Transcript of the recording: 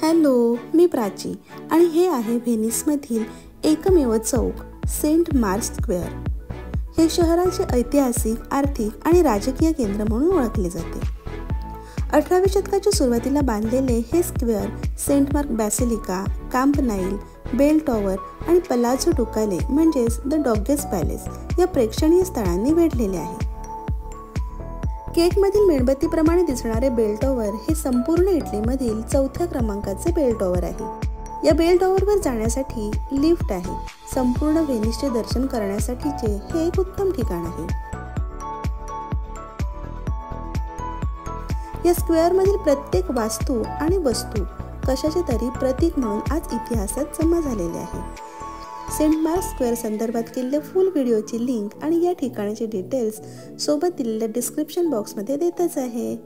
Hello, मी प्राची आणि हे आहे व्हेनिसमधील एकमेव चौक सेंट मार्क स्क्वेअर. हे शहराचे ऐतिहासिक, आर्थिक आणि राजकीय केंद्र म्हणून ओळखले जाते. 18व्या शतकाच्या सुरुवातीला बांधलेले हे Square Saint Mark Basilica, Campanile, bell tower आणि पलाझो डुकाले म्हणजेच द डॉगेस पॅलेस या प्रेक्षणीय स्थळांनी वेढलेले आहे. केकमधील मेणबत्तीप्रमाणे दिसणारे बेल टॉवर हे संपूर्ण इटलीमधील 4थ्या क्रमांकाचे बेल टॉवर आहे. या बेल टॉवरवर जाण्यासाठी लिफ्ट आहे. संपूर्ण व्हेनिसचे दर्शन करण्यासाठीचे हे एक उत्तम ठिकाण आहे. या स्क्वेअरमधील प्रत्येक वास्तू आणि वस्तू कशाचे तरी प्रतीक म्हणून आज इतिहासात जमा झालेले आहे. सेंट मार्क स्क्वेअर संदर्भात केलेल्या फुल व्हिडिओची लिंक आणि या ठिकाणाचे डिटेल्स सोबत दिलेल्या डिस्क्रिप्शन बॉक्समध्ये देतच आहे.